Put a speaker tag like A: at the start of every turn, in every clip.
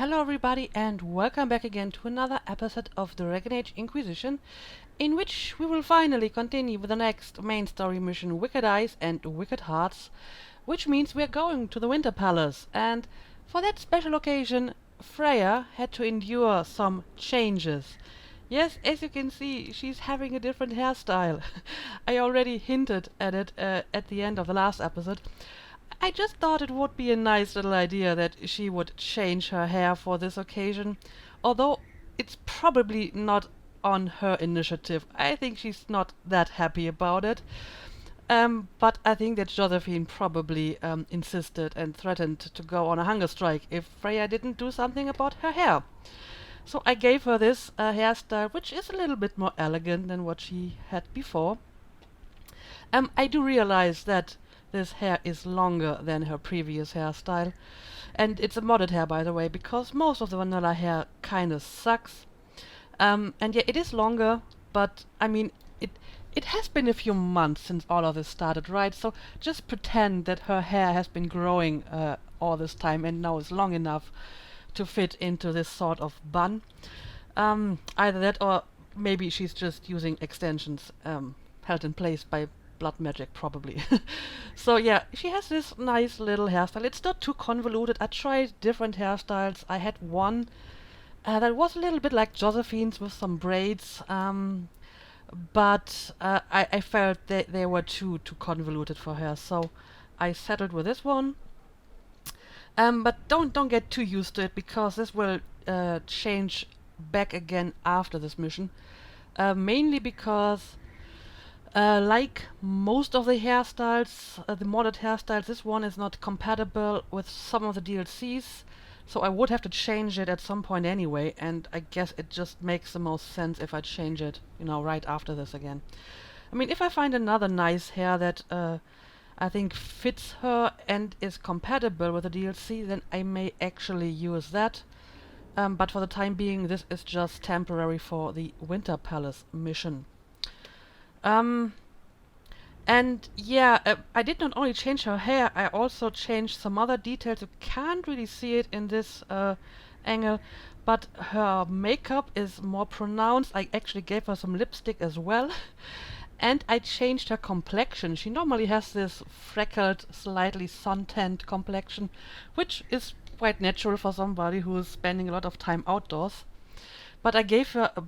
A: Hello everybody and welcome back again to another episode of the Dragon Age Inquisition, in which we will finally continue with the next main story mission, Wicked Eyes and Wicked Hearts, which means we are going to the Winter Palace, and for that special occasion Freya had to endure some changes. Yes, as you can see, she's having a different hairstyle. I already hinted at it at the end of the last episode. I just thought it would be a nice little idea that she would change her hair for this occasion, although it's probably not on her initiative. I think she's not that happy about it. But I think that Josephine probably insisted and threatened to go on a hunger strike if Freya didn't do something about her hair. So I gave her this hairstyle, which is a little bit more elegant than what she had before. I do realize that this hair is longer than her previous hairstyle. And it's a modded hair, by the way, because most of the vanilla hair kinda sucks. And yeah, it is longer, but I mean, it has been a few months since all of this started, right? So just pretend that her hair has been growing all this time and now is long enough to fit into this sort of bun. Either that or maybe she's just using extensions held in place by blood magic, probably. So yeah, she has this nice little hairstyle. It's not too convoluted. I tried different hairstyles. I had one that was a little bit like Josephine's with some braids, but I felt they were too convoluted for her, so I settled with this one. But don't get too used to it, because this will change back again after this mission. Mainly because like most of the hairstyles, the modded hairstyles, this one is not compatible with some of the DLCs, so I would have to change it at some point anyway, and I guess it just makes the most sense if I change it, right after this again. I mean, if I find another nice hair that I think fits her and is compatible with the DLC, then I may actually use that. But for the time being, this is just temporary for the Winter Palace mission. And yeah, I did not only change her hair, I also changed some other details. You can't really see it in this angle, but her makeup is more pronounced. I actually gave her some lipstick as well. And I changed her complexion. She normally has this freckled, slightly suntanned complexion, which is quite natural for somebody who is spending a lot of time outdoors. But I gave her a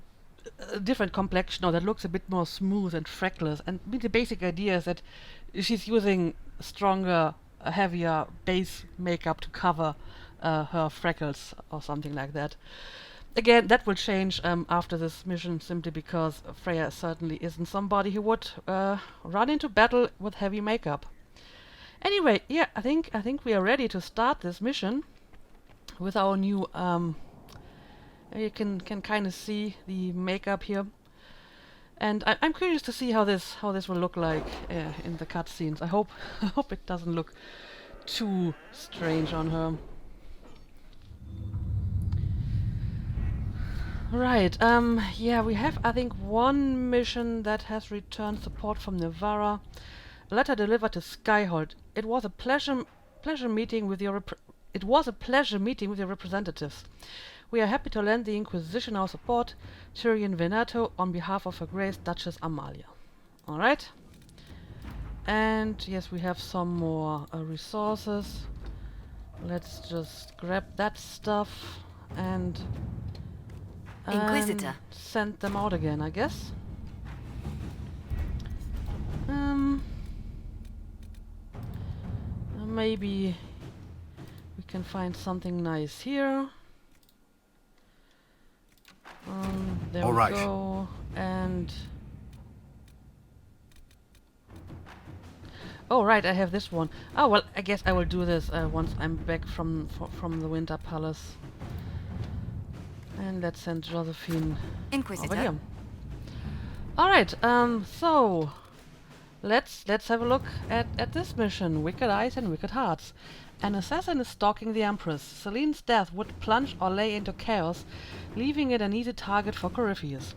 A: different complexion now that looks a bit more smooth and freckless. And the basic idea is that she's using stronger, heavier base makeup to cover her freckles or something like that. Again, that will change after this mission, simply because Freya certainly isn't somebody who would run into battle with heavy makeup. Anyway, yeah, I think we are ready to start this mission with our new. You can kind of see the makeup here, and I'm curious to see how this will look like in the cutscenes. I hope it doesn't look too strange on her. Right, yeah, we have, I think, one mission that has returned support from Nevarra. A letter delivered to Skyhold. It was a pleasure meeting with your representatives. We are happy to lend the Inquisition our support, Tyrion Venato, on behalf of Her Grace Duchess Amalia. Alright. And yes, we have some more resources. Let's just grab that stuff and
B: Inquisitor.
A: Send them out again, I guess. Maybe we can find something nice here. There
C: All
A: we
C: right.
A: go. And oh right, I have this one. Oh well, I guess I will do this once I'm back from the Winter Palace. And let's send Josephine
B: Inquisitor.
A: over here. All right. So let's have a look at this mission: Wicked Eyes and Wicked Hearts. An assassin is stalking the Empress. Celine's death would plunge Orlais into chaos, leaving it an easy target for Corypheus.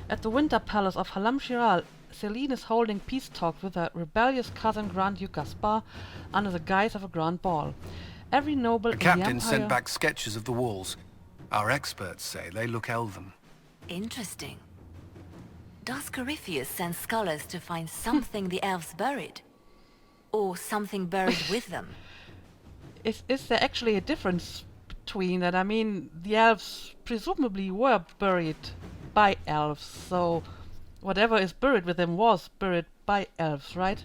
A: At the Winter Palace of Halam Shiral, Celine is holding peace talks with her rebellious cousin Grand Duke Gaspar under the guise of a grand ball. Every noble
C: The
A: in the
C: captain
A: Empire...
C: sent back sketches of the walls.
B: Our experts say they look elven.
C: Interesting. Does Corypheus send scholars to find something the elves buried? Or something buried with them?
A: Is there actually a difference between that? I mean, the elves presumably were buried by elves, so whatever is buried with them was buried by elves, right?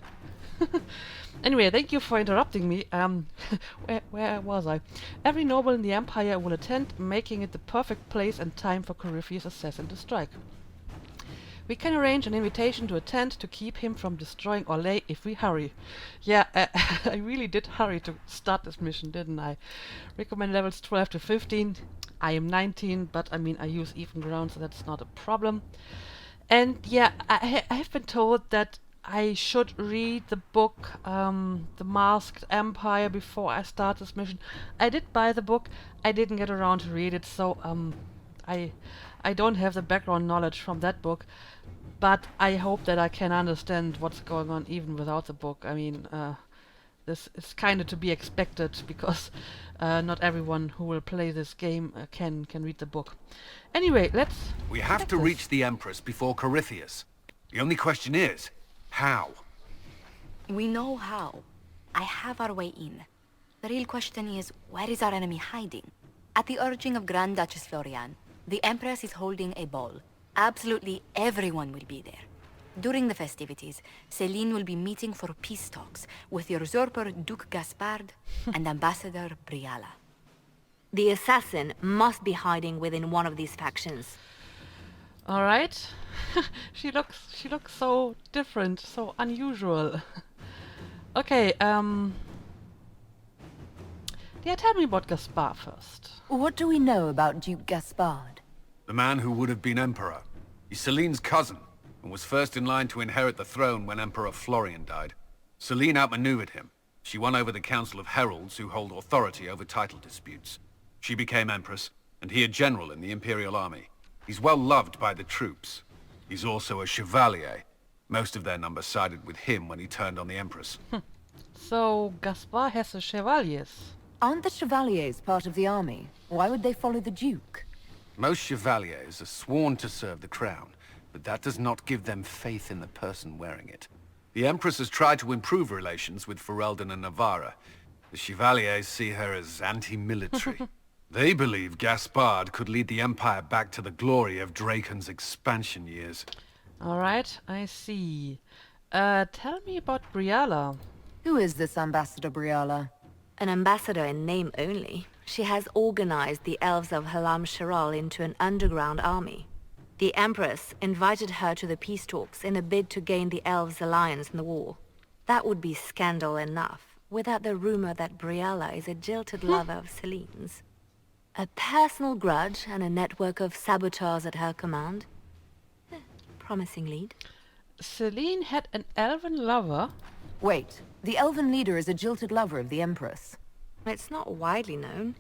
A: Anyway, thank you for interrupting me. Where was I? Every noble in the Empire will attend, making it the perfect place and time for Corypheus' assassin to strike. We can arrange an invitation to attend to keep him from destroying Orlais if we hurry. Yeah, I really did hurry to start this mission, didn't I? Recommend levels 12 to 15. I am 19, but I mean, I use even ground, so that's not a problem. And yeah, I have been told that I should read the book, The Masked Empire, before I start this mission. I did buy the book. I didn't get around to read it, so I don't have the background knowledge from that book, but I hope that I can understand what's going on even without the book. I mean, this is kind of to be expected because not everyone who will play this game can read the book. Anyway, let's...
B: We have to reach the Empress before Corypheus. The only question is, how?
C: We know how. I have our way in. The real question is, where is our enemy hiding? At the urging of Grand Duchess Florian, the Empress is holding a ball. Absolutely everyone will be there. During the festivities, Céline will be meeting for peace talks with the usurper Duke Gaspard and Ambassador Briala. The assassin must be hiding within one of these factions.
A: All right. She looks so different, so unusual. Okay, yeah, tell me about Gaspard first.
D: What do we know about Duke Gaspard?
B: The man who would have been Emperor. He's Céline's cousin, and was first in line to inherit the throne when Emperor Florian died. Céline outmaneuvered him. She won over the Council of Heralds, who hold authority over title disputes. She became Empress, and he a general in the Imperial Army. He's well loved by the troops. He's also a chevalier. Most of their number sided with him when he turned on the Empress.
A: So, Gaspard has a chevaliers.
D: Aren't the Chevaliers part of the army? Why would they follow the Duke?
B: Most chevaliers are sworn to serve the crown, but that does not give them faith in the person wearing it. The Empress has tried to improve relations with Ferelden and Navarra. The chevaliers see her as anti-military. They believe Gaspard could lead the Empire back to the glory of Draken's expansion years.
A: Alright, I see. Tell me about Briala.
D: Who is this Ambassador Briala?
C: An ambassador in name only. She has organized the elves of Halam Sharal into an underground army. The Empress invited her to the peace talks in a bid to gain the elves' alliance in the war. That would be scandal enough, without the rumor that Briala is a jilted lover of Celine's. A personal grudge and a network of saboteurs at her command. Promising lead.
A: Celine had an elven lover?
D: Wait, the elven leader is a jilted lover of the Empress.
C: It's not widely known.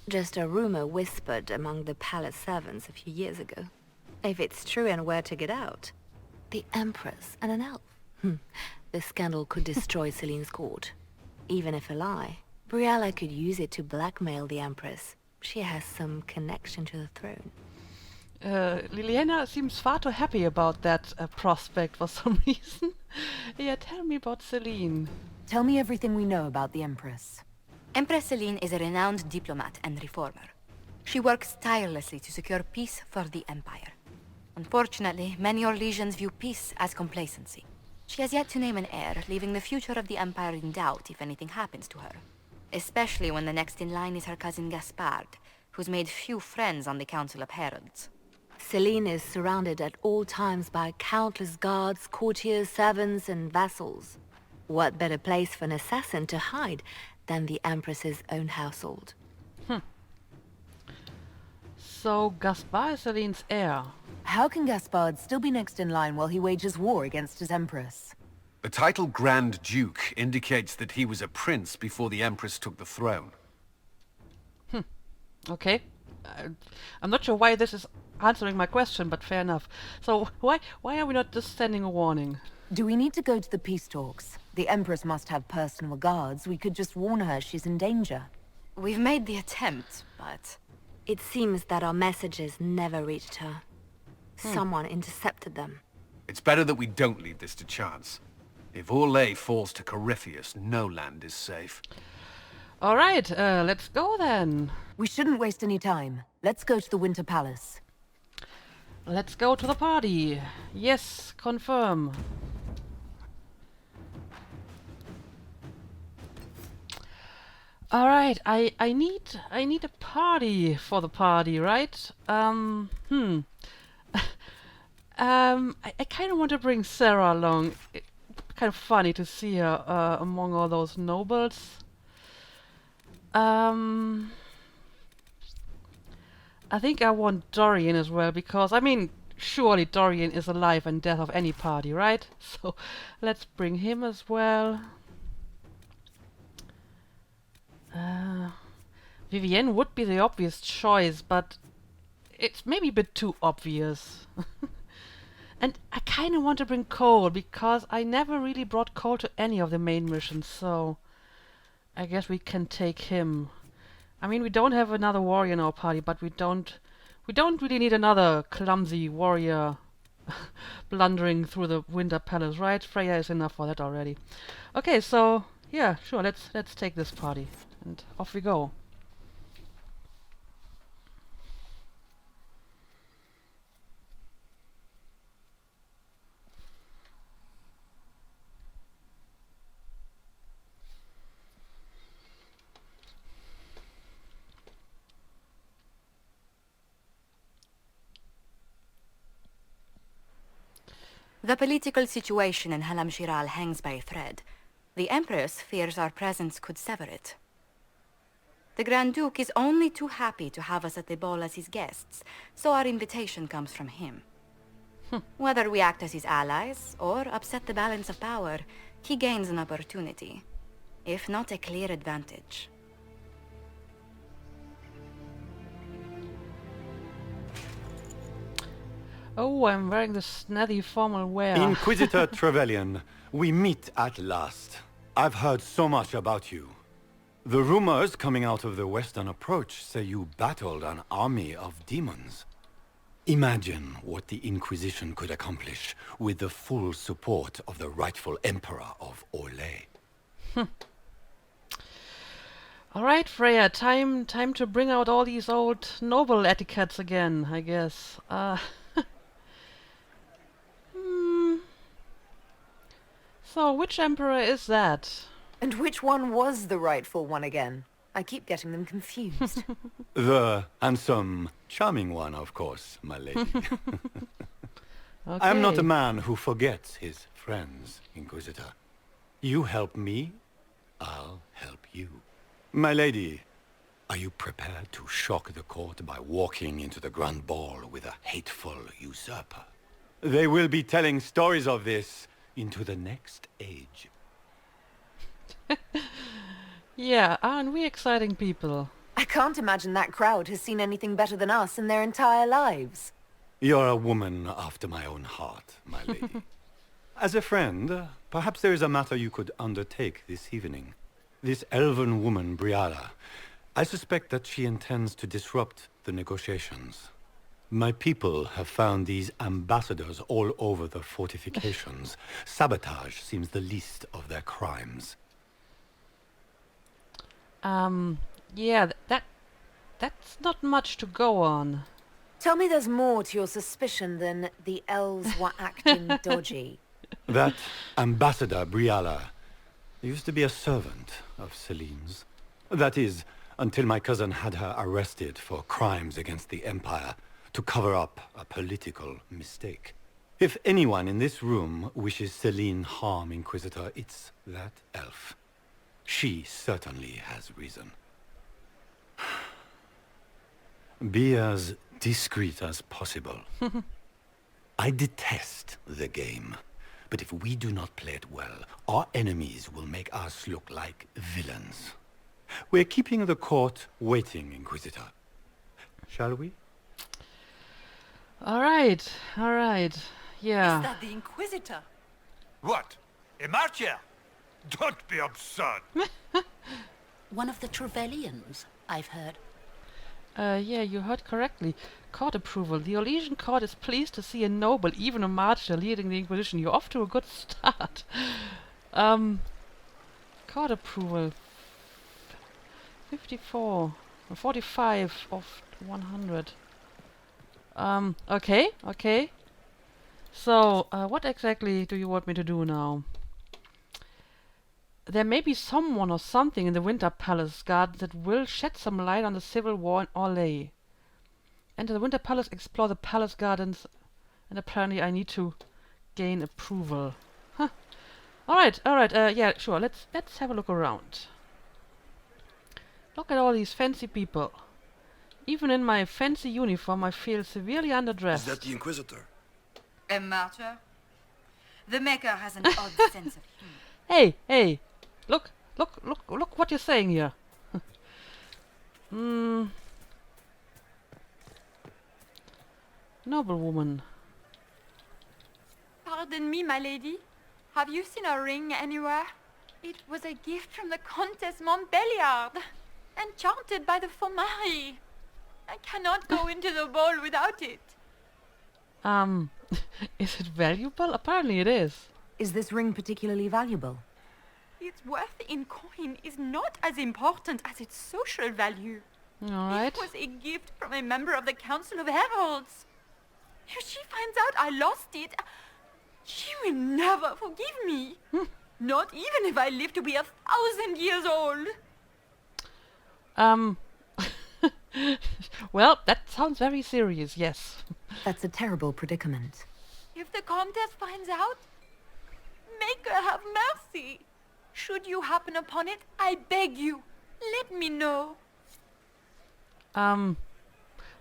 C: Just a rumor whispered among the palace servants a few years ago. If it's true and were to get out, the Empress and an elf. The scandal could destroy Celine's court. Even if a lie, Briala could use it to blackmail the Empress. She has some connection to the throne.
A: Liliana seems far too happy about that prospect for some reason. Yeah, tell me about Celine.
D: Tell me everything we know about the Empress.
E: Empress Céline is a renowned diplomat and reformer. She works tirelessly to secure peace for the Empire. Unfortunately, many Orlesians view peace as complacency. She has yet to name an heir, leaving the future of the Empire in doubt if anything happens to her. Especially when the next in line is her cousin Gaspard, who's made few friends on the Council of Heralds.
C: Céline is surrounded at all times by countless guards, courtiers, servants, and vassals. What better place for an assassin to hide than the Empress's own household?
A: So Gaspard is Celine's heir.
D: How can Gaspard still be next in line while he wages war against his Empress?
B: The title Grand Duke indicates that he was a prince before the Empress took the throne.
A: Okay. I'm not sure why this is answering my question, but fair enough. So why are we not just sending a warning?
D: Do we need to go to the peace talks? The Empress must have personal guards. We could just warn her she's in danger.
E: We've made the attempt, but It seems that our messages never reached her. Someone intercepted them.
B: It's better that we don't leave this to chance. If Orlais falls to Corypheus, no land is safe.
A: Alright, let's go then.
D: We shouldn't waste any time. Let's go to the Winter Palace.
A: Let's go to the party. Yes, confirm. Alright, I need a party for the party, right? I kind of want to bring Sarah along. Kind of funny to see her among all those nobles. I think I want Dorian as well, because, I mean, surely Dorian is the life and death of any party, right? So, let's bring him as well. Vivienne would be the obvious choice, but it's maybe a bit too obvious. And I kind of want to bring Cole, because I never really brought Cole to any of the main missions, so I guess we can take him. I mean, we don't have another warrior in our party, but we don't really need another clumsy warrior blundering through the Winter Palace, right? Freya is enough for that already. Okay, so yeah, sure, let's take this party and off we go.
C: The political situation in Halam Shiral hangs by a thread. The Empress fears our presence could sever it. The Grand Duke is only too happy to have us at the ball as his guests, so our invitation comes from him. Whether we act as his allies or upset the balance of power, he gains an opportunity, if not a clear advantage.
A: Oh, I'm wearing this snazzy formal wear.
F: Inquisitor Trevelyan, we meet at last. I've heard so much about you. The rumors coming out of the Western Approach say you battled an army of demons. Imagine what the Inquisition could accomplish with the full support of the rightful Emperor of Orlais.
A: Alright, Freya, time to bring out all these old noble etiquettes again, I guess. So, which emperor is that?
D: And which one was the rightful one again? I keep getting them confused.
F: The handsome, charming one, of course, my lady.
A: Okay.
F: I'm not a man who forgets his friends, Inquisitor. You help me, I'll help you. My lady, are you prepared to shock the court by walking into the Grand Ball with a hateful usurper? They will be telling stories of this into the next age.
A: Yeah, aren't we exciting people?
D: I can't imagine that crowd has seen anything better than us in their entire lives.
F: You're a woman after my own heart, my lady. As a friend, perhaps there is a matter you could undertake this evening. This elven woman, Briala, I suspect that she intends to disrupt the negotiations. My people have found these ambassadors all over the fortifications. Sabotage seems the least of their crimes.
A: Yeah, that's not much to go on.
D: Tell me there's more to your suspicion than the elves were acting dodgy.
F: That ambassador, Briala, used to be a servant of Celine's. That is, until my cousin had her arrested for crimes against the Empire to cover up a political mistake. If anyone in this room wishes Celine harm, Inquisitor, it's that elf. She certainly has reason. Be as discreet as possible. I detest the game, but if we do not play it well, our enemies will make us look like villains. We're keeping the court waiting, Inquisitor. Shall we?
A: Alright, yeah.
G: Is that the Inquisitor?
H: What? A martyr? Don't be absurd.
G: One of the Trevellians, I've heard.
A: Yeah, you heard correctly. Court approval. The Orlesian court is pleased to see a noble, even a martyr, leading the Inquisition. You're off to a good start. Court approval. 54. 45 of 100. Okay, okay. So, what exactly do you want me to do now? There may be someone or something in the Winter Palace garden that will shed some light on the civil war in Orlais. Enter the Winter Palace, explore the palace gardens, and apparently I need to gain approval. Huh. Alright, yeah, sure, let's have a look around. Look at all these fancy people. Even in my fancy uniform I feel severely underdressed.
G: Is that the Inquisitor?
E: A martyr? The Maker has an odd sense of humor.
A: Hey, hey! Look what you're saying here. Noblewoman.
I: Pardon me, my lady. Have you seen a ring anywhere? It was a gift from the Countess Montbelliard, enchanted by the Fomari. I cannot go into the ball without it.
A: Is it valuable? Apparently it is.
D: Is this ring particularly valuable?
I: Its worth in coin is not as important as its social value.
A: Alright.
I: It was a gift from a member of the Council of Heralds. If she finds out I lost it, she will never forgive me. Not even if I live to be 1,000 years old.
A: Well, that sounds very serious, yes.
D: That's a terrible predicament.
I: If the Countess finds out, make her have mercy. Should you happen upon it, I beg you, let me know.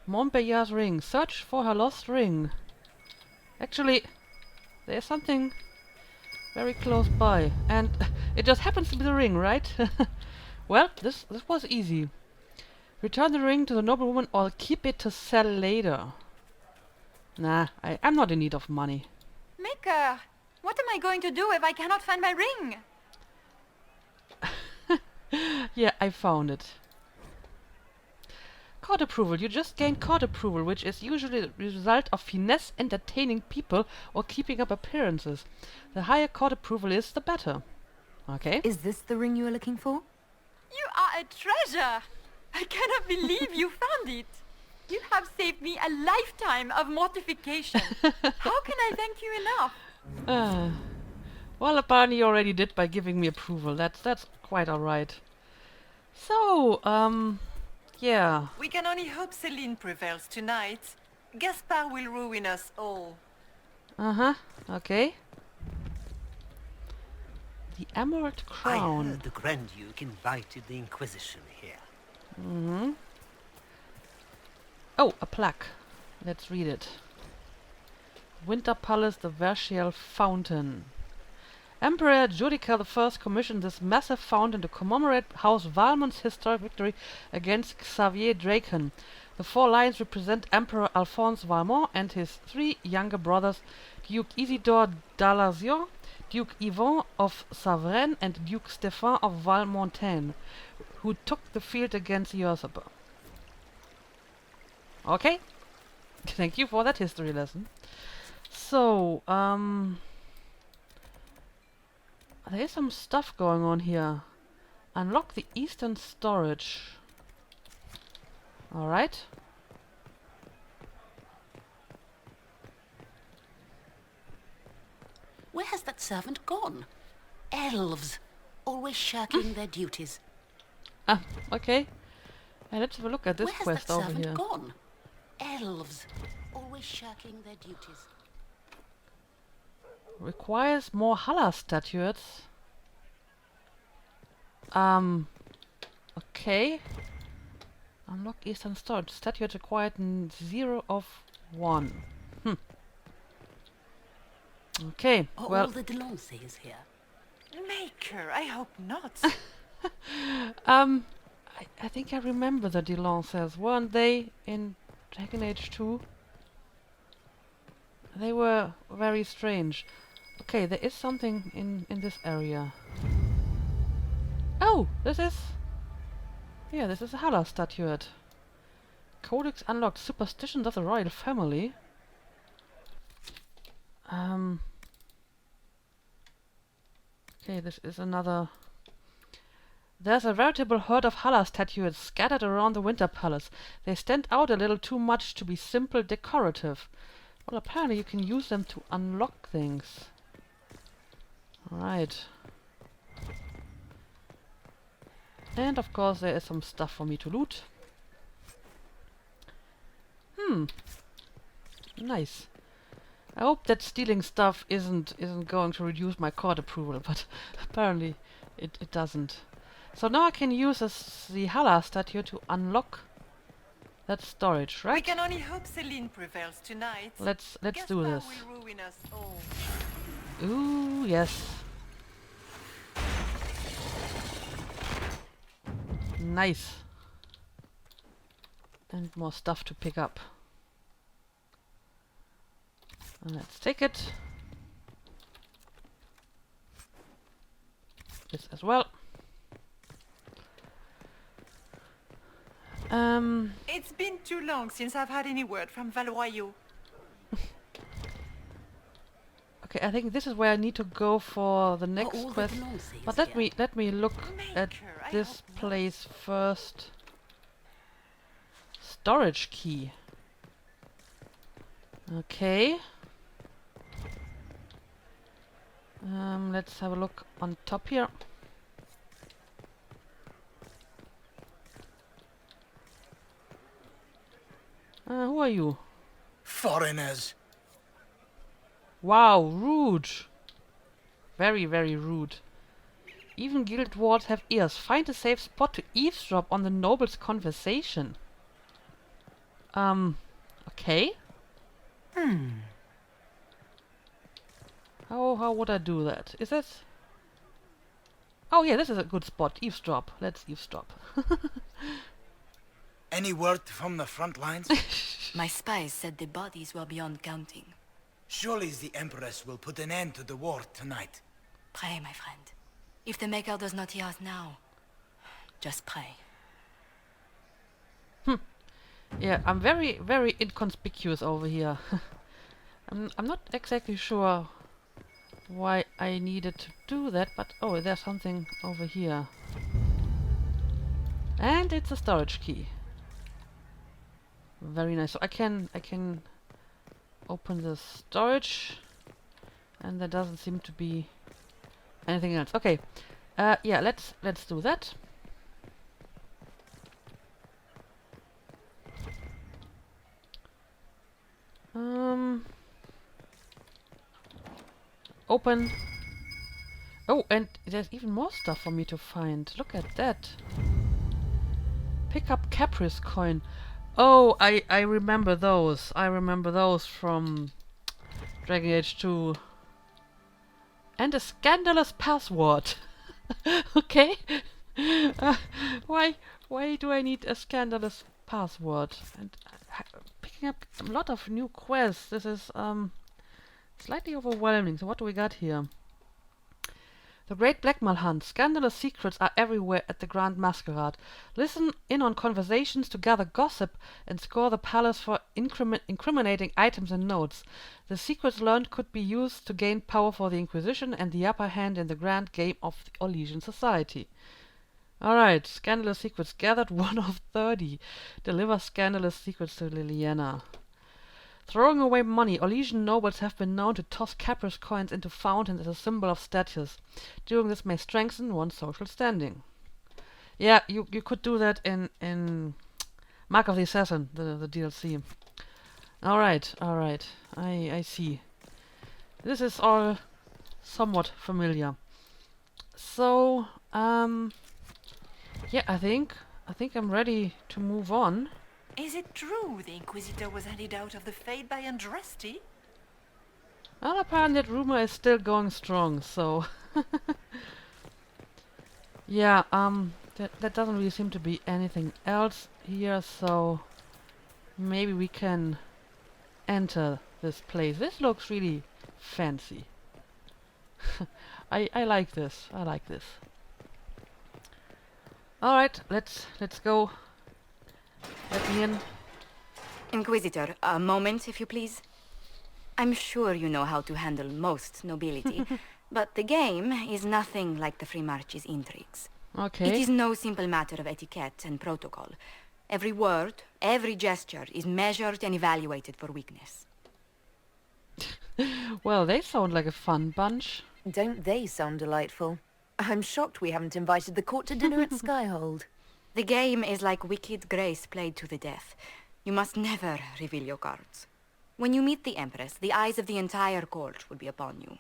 A: Montbelliard's ring. Search for her lost ring. Actually, there's something very close by. And it just happens to be the ring, right? Well, this was easy. Return the ring to the noblewoman or keep it to sell later. Nah, I'm not in need of money.
I: Maker, what am I going to do if I cannot find my ring?
A: Yeah, I found it. Court approval. You just gained court approval, which is usually the result of finesse, entertaining people, or keeping up appearances. The higher court approval is, the better. Okay.
D: Is this the ring you were looking for?
I: You are a treasure. I cannot believe you found it. You have saved me a lifetime of mortification. How can I thank you enough?
A: Well, apparently you already did by giving me approval. That's quite alright. So, yeah.
J: We can only hope Celine prevails tonight. Gaspard will ruin us all.
A: Uh-huh. Okay. The Emerald
K: I
A: Crown.
K: heard the Grand Duke invited the Inquisition here.
A: Mm-hmm. Oh, a plaque. Let's read it. Winter Palace, the Verciel Fountain. Emperor Judica I commissioned this massive fountain to commemorate House Valmont's historic victory against Xavier Draken. The 4 lions represent Emperor Alphonse Valmont and his 3 younger brothers, Duke Isidore d'Alazio, Duke Yvon of Savrennes, and Duke Stefan of Valmontaigne, who took the field against the usurper. Okay. Thank you for that history lesson. So, there is some stuff going on here. Unlock the eastern storage. Alright.
K: Where has that servant gone? Elves, always shirking their duties.
A: Ah, okay. Let's have a look at this
K: Where has
A: quest
K: that
A: over
K: servant
A: here.
K: gone? Elves, always shirking their duties.
A: Requires more Hala statuettes. Okay. Unlock eastern storage. Statuettes required 0 of 1. Okay,
K: Are
A: well...
K: all the Delancey here?
J: Maker, I hope not.
A: I think I remember the Delancers. Weren't they in Dragon Age 2? They were very strange. Okay, there is something in this area. Oh, this is... Yeah, this is a Hala statuette. Codex unlocked. Superstitions of the royal family. Okay, this is another... There's a veritable herd of Hala statuettes scattered around the Winter Palace. They stand out a little too much to be simple decorative. Well, apparently you can use them to unlock things. Alright. And of course there is some stuff for me to loot. Nice. I hope that stealing stuff isn't going to reduce my court approval, but apparently it doesn't. So now I can use the Hala statue to unlock that storage, right?
J: We can only hope Celine prevails tonight.
A: Let's
J: Gaspard
A: do this.
J: will ruin us all.
A: Ooh, yes. Nice. And more stuff to pick up. And let's take it. This as well.
J: It's been too long since I've had any word from Valoyau.
A: Okay, I think this is where I need to go for the next
K: all the
A: quest.
K: nonsense
A: But
K: here.
A: let me look at
J: Maker, I
A: this
J: hope not.
A: place first. Storage key. Okay. Let's have a look on top here. Who are you?
G: Foreigners.
A: Wow, rude. Very, very rude. Even guild wards have ears. Find a safe spot to eavesdrop on the noble's conversation. Okay. How would I do that? Is it? Oh yeah, this is a good spot. Eavesdrop. Let's eavesdrop.
G: Any word from the front lines?
C: My spies said the bodies were beyond counting.
G: Surely the Empress will put an end to the war tonight.
C: Pray, my friend. If the Maker does not hear us now, just pray.
A: Yeah, I'm very, very inconspicuous over here. I'm not exactly sure why I needed to do that, but oh, there's something over here. And it's a storage key. Very nice. So I can open the storage, and there doesn't seem to be anything else. Okay. Yeah, let's do that. Open. Oh, and there's even more stuff for me to find. Look at that. Pick up Caprice coin. Oh, I remember those. I remember those from Dragon Age 2. And a scandalous password. Okay. Why do I need a scandalous password? And picking up a lot of new quests. This is slightly overwhelming. So what do we got here? The Great Blackmail Hunt. Scandalous secrets are everywhere at the Grand Masquerade. Listen in on conversations to gather gossip and score the palace for incriminating items and notes. The secrets learned could be used to gain power for the Inquisition and the upper hand in the grand game of the Orlesian society. Alright, scandalous secrets gathered 1 of 30. Deliver scandalous secrets to Liliana. Throwing away money. Orlesian nobles have been known to toss Caprice coins into fountains as a symbol of status. Doing this may strengthen one's social standing. Yeah, you could do that in Mark of the Assassin, the DLC. Alright. I see. This is all somewhat familiar. So, yeah, I think I'm ready to move on.
J: Is it true the Inquisitor was handed out of the Fade by Andraste?
A: Well, apparently that rumor is still going strong, so... yeah, that doesn't really seem to be anything else here, so... maybe we can enter this place. This looks really fancy. I like this. I like this. Alright, let's go. Let me in.
C: Inquisitor, a moment, if you please. I'm sure you know how to handle most nobility, but the game is nothing like the Free March's intrigues.
A: Okay.
C: It is no simple matter of etiquette and protocol. Every word, every gesture is measured and evaluated for weakness.
A: Well, they sound like a fun bunch.
D: Don't they sound delightful? I'm shocked we haven't invited the court to dinner at Skyhold.
C: The game is like Wicked Grace played to the death. You must never reveal your cards. When you meet the Empress, the eyes of the entire court will be upon you.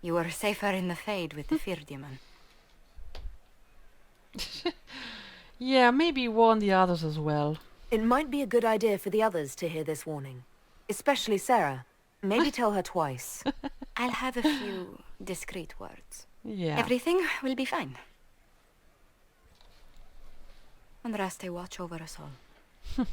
C: You are safer in the Fade with the Fear Demon.
A: Yeah, maybe warn the others as well.
D: It might be a good idea for the others to hear this warning. Especially Sarah. Maybe tell her twice.
C: I'll have a few discreet words.
A: Yeah.
C: Everything will be fine. And Raste watch over us all.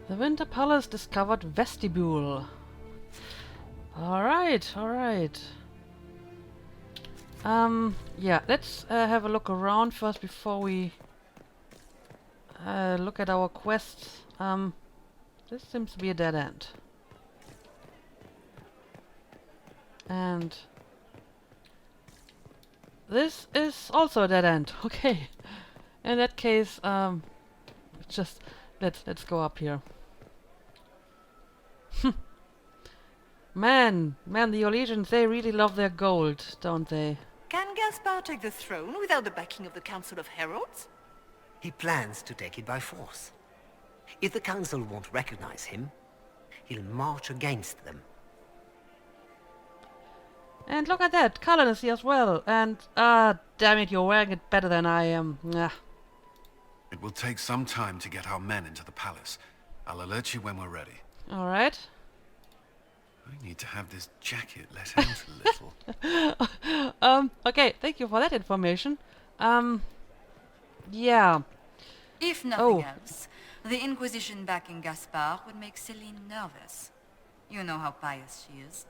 A: The Winter Palace discovered vestibule. Alright, alright. Yeah, let's have a look around first before we look at our quests. This seems to be a dead end. And this is also a dead end. Okay. In that case, just let's go up here. Man, the Olegians, they really love their gold, don't they?
J: Can Gaspar take the throne without the backing of the Council of Heralds?
K: He plans to take it by force. If the Council won't recognize him, he'll march against them.
A: And look at that, Cullen is here as well. And, damn it, you're wearing it better than I am.
B: It will take some time to get our men into the palace. I'll alert you when we're ready.
A: Alright.
B: I need to have this jacket let out a little.
A: Okay, thank you for that information. Yeah.
C: If nothing else, the Inquisition backing Gaspar would make Celine nervous. You know how pious she is.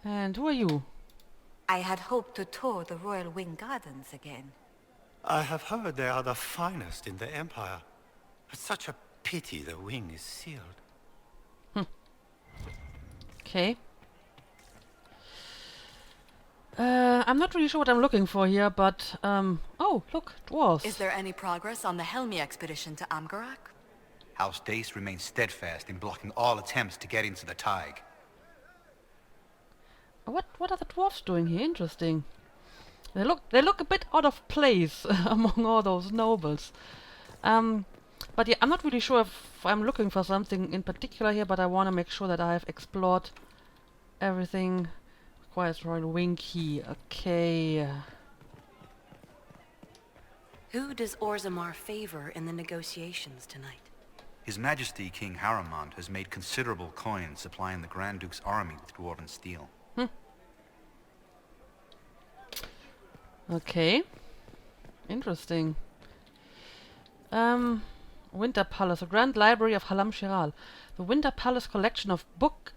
A: And who are you?
C: I had hoped to tour the Royal Wing Gardens again.
F: I have heard they are the finest in the Empire. It's such a pity the wing is sealed.
A: Okay. I'm not really sure what I'm looking for here, but, oh, look, dwarves.
C: Is there any progress on the Helmi expedition to Amgarak?
L: House Dace remains steadfast in blocking all attempts to get into the Tig.
A: What are the dwarves doing here? Interesting. They look a bit out of place among all those nobles. But yeah, I'm not really sure if I'm looking for something in particular here, but I want to make sure that I have explored everything. Requires Royal Wing key. Okay.
M: Who does Orzammar favor in the negotiations tonight?
L: His Majesty King Haramond has made considerable coin supplying the Grand Duke's army with dwarven steel.
A: Okay. Interesting. Winter Palace, a grand library of Halam Shiral. The Winter Palace collection of book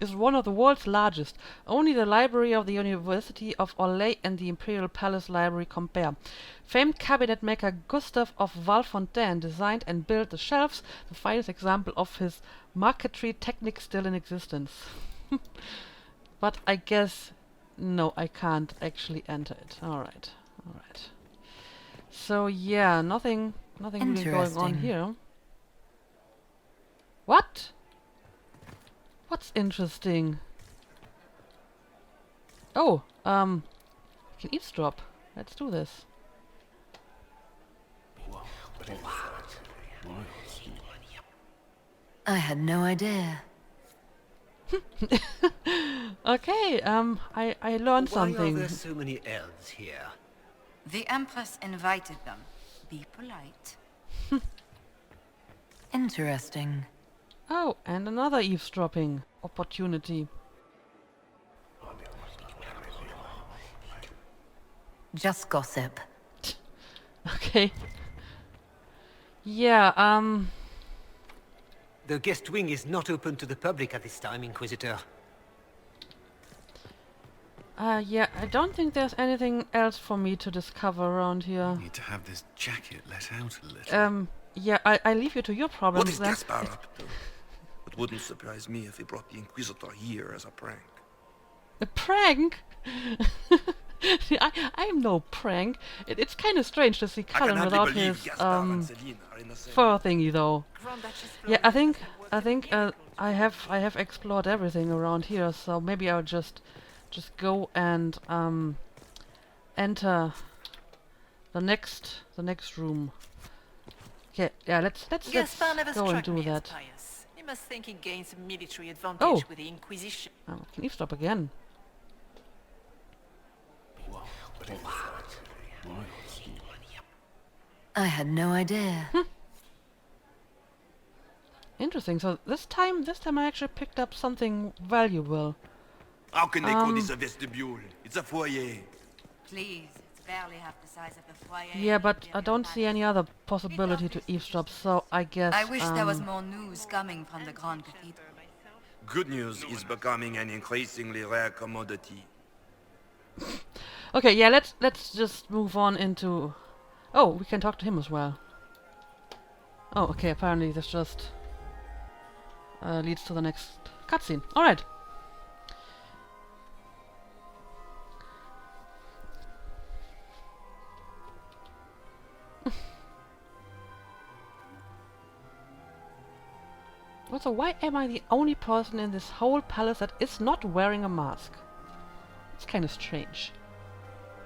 A: is one of the world's largest. Only the library of the University of Orlais and the Imperial Palace Library compare. Famed cabinet maker Gustav of Valfontaine designed and built the shelves, the finest example of his marquetry technique still in existence. But I guess no, I can't actually enter it. Alright. So yeah, nothing really going on here. What? What's interesting? Oh, you can eavesdrop. Let's do this.
D: I had no idea.
A: Okay, I learned something.
K: Why are there so many elves here?
C: The Empress invited them. Be polite.
D: Interesting.
A: Oh, and another eavesdropping opportunity.
E: Just gossip.
A: Okay. Yeah,
K: The guest wing is not open to the public at this time, Inquisitor.
A: yeah, I don't think there's anything else for me to discover around here.
B: Need to have this jacket let out a little.
A: Yeah, I leave you to your problems
N: What is
A: then.
N: Gaspar up to? It wouldn't surprise me if he brought the Inquisitor here as a prank.
A: A prank? I'm no prank. It's kind of strange to see Cullen without his fur thingy, though. Yeah, I think I have explored everything around here, so maybe I'll just go and enter the next room. Okay, yeah, let's
J: Gaspar never
A: go and
J: struck
A: do
J: me as
A: that.
J: pious. You must think he gains a military advantage
A: Oh.
J: with the Inquisition.
A: Oh, I can eavesdrop again.
E: I had no idea.
A: Interesting. So this time I actually picked up something valuable.
N: How can they call this a vestibule? It's a foyer.
C: Please, it's barely half the size of the foyer.
A: Yeah, but I don't see any other possibility to eavesdrop, so I guess...
C: I wish there was more news coming from the Grand Cathedral.
N: Good news is becoming an increasingly rare commodity.
A: Okay, yeah, let's just move on into... Oh, we can talk to him as well. Oh, okay, apparently this just leads to the next cutscene. Alright. Also, why am I the only person in this whole palace that is not wearing a mask? It's kind of strange.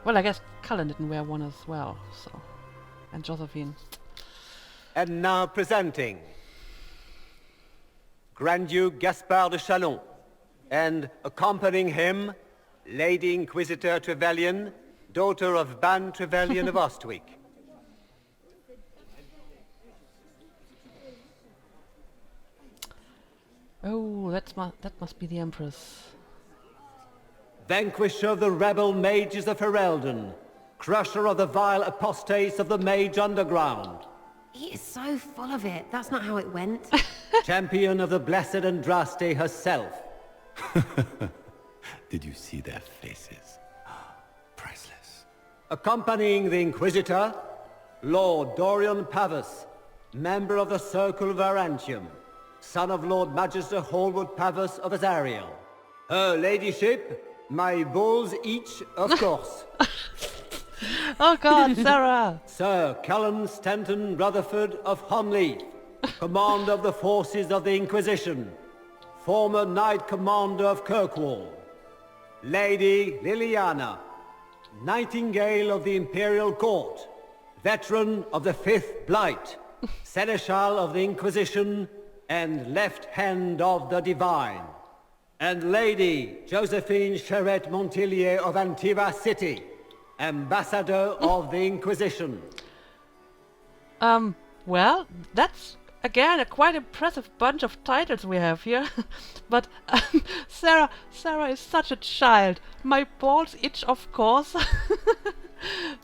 A: Well, I guess Cullen didn't wear one as well, so... And Josephine.
F: And now presenting Grand Duke Gaspard de Chalon, and accompanying him, Lady Inquisitor Trevelyan, daughter of Ban Trevelyan of Ostwick.
A: Oh, that must be the Empress.
F: Vanquisher of the rebel mages of Ferelden, crusher of the vile apostates of the Mage Underground.
M: He is so full of it. That's not how it went.
F: Champion of the Blessed Andraste herself. Did you see their faces? Priceless. Accompanying the Inquisitor, Lord Dorian Pavus, member of the Circle Varantium, son of Lord Magister Hallwood Pavus of Azariel. Her ladyship, my bulls each, of course.
A: Oh god, Sarah!
F: Sir Cullen Stanton Rutherford of Honleith, commander of the forces of the Inquisition, former Knight Commander of Kirkwall. Lady Liliana, Nightingale of the Imperial Court, veteran of the Fifth Blight, Seneschal of the Inquisition, and left hand of the Divine. And Lady Josephine Charette Montillier of Antiva City, Ambassador of the Inquisition.
A: Well, that's again a quite impressive bunch of titles we have here. But Sarah is such a child. My balls itch, of course.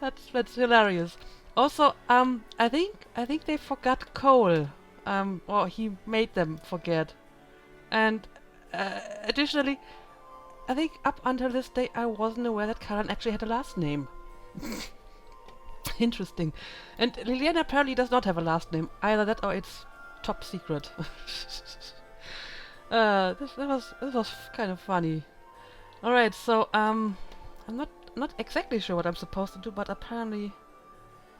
A: That's hilarious. Also, I think they forgot Cole. Or he made them forget. And additionally, I think up until this day I wasn't aware that Cullen actually had a last name. Interesting. And Liliana apparently does not have a last name. Either that or it's top secret. This was kind of funny. Alright, so I'm not exactly sure what I'm supposed to do, but apparently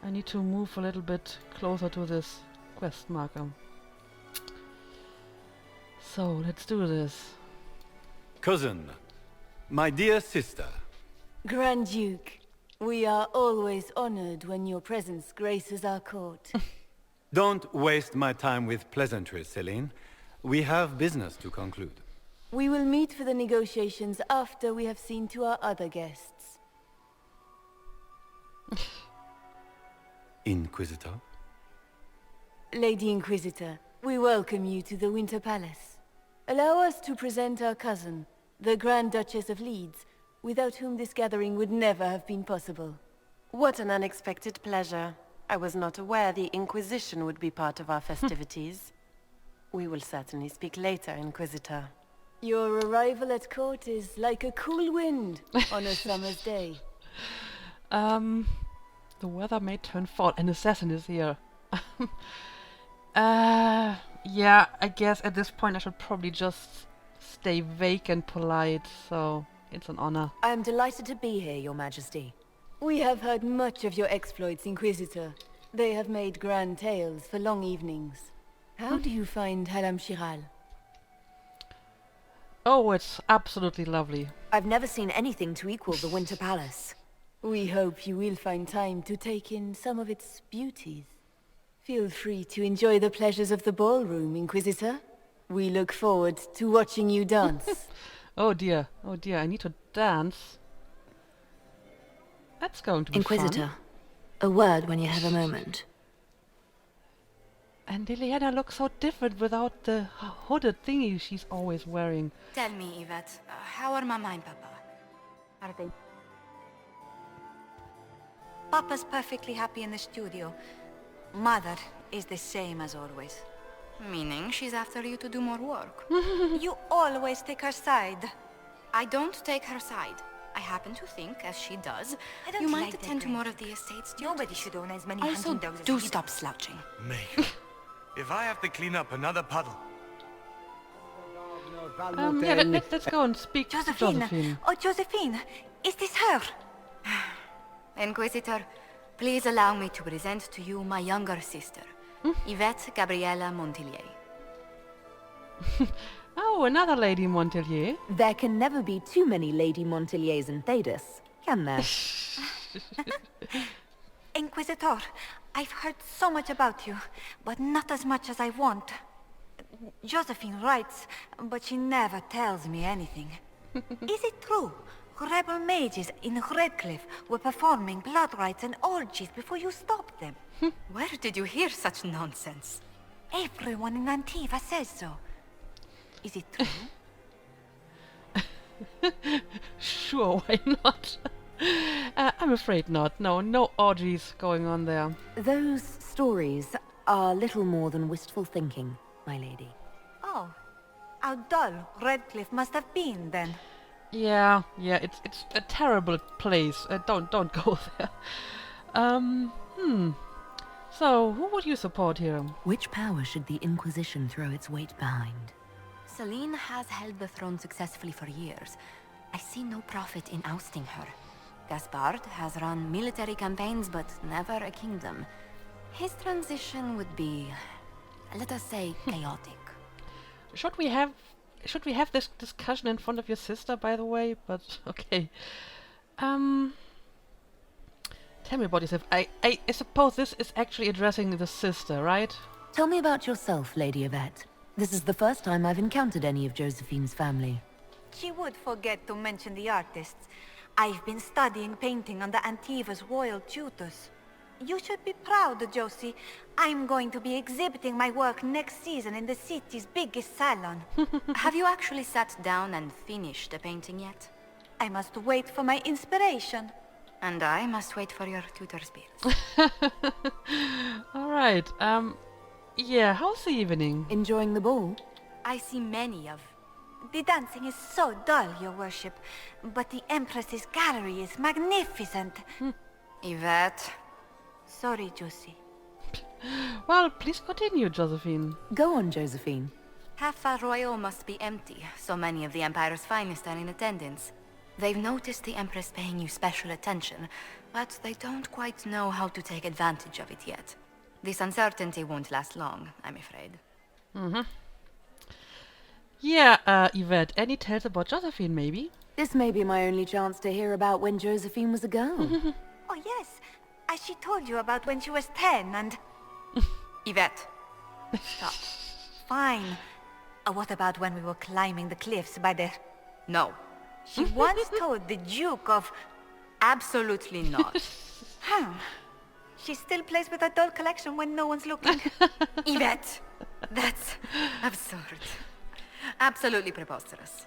A: I need to move a little bit closer to this quest marker. So let's do this.
F: Cousin, my dear sister.
O: Grand Duke, we are always honored when your presence graces our court.
F: Don't waste my time with pleasantries, Celine. We have business to conclude.
O: We will meet for the negotiations after we have seen to our other guests.
F: Inquisitor?
O: Lady Inquisitor, we welcome you to the Winter Palace. Allow us to present our cousin, the Grand Duchess of Leeds, without whom this gathering would never have been possible.
M: What an unexpected pleasure. I was not aware the Inquisition would be part of our festivities. We will certainly speak later, Inquisitor.
O: Your arrival at court is like a cool wind on a summer's day.
A: The weather may turn fall. An assassin is here. Yeah, I guess at this point I should probably just stay vague and polite, so it's an honor.
D: I am delighted to be here, Your Majesty.
O: We have heard much of your exploits, Inquisitor. They have made grand tales for long evenings. How do you find Haram Shiral?
A: Oh, it's absolutely lovely.
D: I've never seen anything to equal the Winter Palace.
O: We hope you will find time to take in some of its beauties. Feel free to enjoy the pleasures of the ballroom, Inquisitor. We look forward to watching you dance.
A: Oh dear, I need to dance. That's going to be
D: Inquisitor,
A: fun.
D: a word when you have a moment.
A: And Liliana looks so different without the hooded thingy she's always wearing.
C: Tell me, Yvette, how are Mama and Papa? Are they... Papa's perfectly happy in the studio. Mother is the same as always. Meaning she's after you to do more work. You always take her side. I don't take her side. I happen to think, as she does, you might attend to more of the estate's duties.
I: Nobody should own as many
C: Also,
I: hunting dogs as
C: do
I: you
C: stop slouching.
H: Me. If I have to clean up another puddle.
A: Yeah, let's go and speak to Josephine.
I: Oh, Josephine, is this her?
C: Inquisitor, please allow me to present to you my younger sister, Yvette Gabriella Montillier.
A: Oh, another Lady Montillier.
D: There can never be too many Lady Montilliers in Thedas, can there?
I: Inquisitor, I've heard so much about you, but not as much as I want. Josephine writes, but she never tells me anything. Is it true? Rebel mages in Redcliffe were performing blood rites and orgies before you stopped them.
C: Where did you hear such nonsense?
I: Everyone in Antiva says so. Is it true?
A: Sure, why not? I'm afraid not. No orgies going on there.
D: Those stories are little more than wistful thinking, my lady.
I: Oh, how dull Redcliffe must have been then.
A: Yeah, it's a terrible place. Don't go there. So, who would you support here?
D: Which power should the Inquisition throw its weight behind?
C: Celine has held the throne successfully for years. I see no profit in ousting her. Gaspard has run military campaigns, but never a kingdom. His transition would be, let us say, chaotic.
A: Should we have this discussion in front of your sister, by the way? But okay. Tell me about yourself. I suppose this is actually addressing the sister, right?
D: Tell me about yourself, Lady Yvette. This is the first time I've encountered any of Josephine's family.
I: She would forget to mention the artists. I've been studying painting under Antiva's royal tutors. You should be proud, Josie. I'm going to be exhibiting my work next season in the city's biggest salon.
C: Have you actually sat down and finished the painting yet?
I: I must wait for my inspiration.
C: And I must wait for your tutor's bills.
A: Alright, yeah, how's the evening?
D: Enjoying the ball?
C: I see many of...
I: The dancing is so dull, your worship. But the Empress's gallery is magnificent.
C: Yvette.
I: Sorry, Josie.
A: Well, please continue, Josephine.
D: Go on, Josephine.
C: Half Arroyo must be empty. So many of the Empire's finest are in attendance. They've noticed the Empress paying you special attention, but they don't quite know how to take advantage of it yet. This uncertainty won't last long, I'm afraid.
A: Yeah, Yvette, any tales about Josephine, maybe?
D: This may be my only chance to hear about when Josephine was a girl.
I: Oh, yes. As she told you about when she was 10 and...
C: Yvette.
I: Stop. Fine. What about when we were climbing the cliffs by the...
C: No.
I: She once told the Duke of...
C: Absolutely not.
I: She still plays with her doll collection when no one's looking.
C: Yvette! That's absurd. Absolutely preposterous.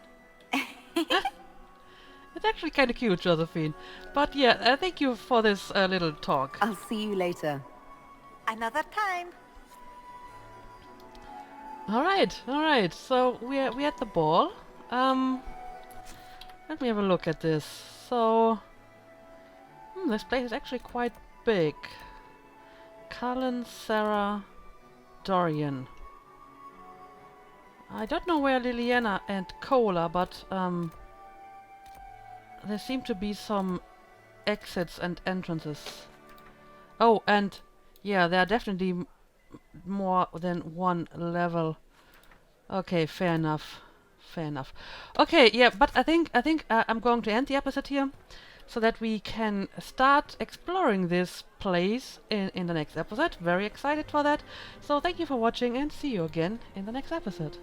A: It's actually kind of cute, Josephine. But yeah, thank you for this little talk.
D: I'll see you later.
J: Another time.
A: Alright. So we're at the ball. Let me have a look at this. So this place is actually quite big. Cullen, Sarah, Dorian. I don't know where Liliana and Cole are, but there seem to be some exits and entrances. Oh, and yeah, there are definitely more than one level. Okay, fair enough. Okay, yeah, but I think I'm going to end the episode here, so that we can start exploring this place in the next episode. Very excited for that. So thank you for watching, and see you again in the next episode.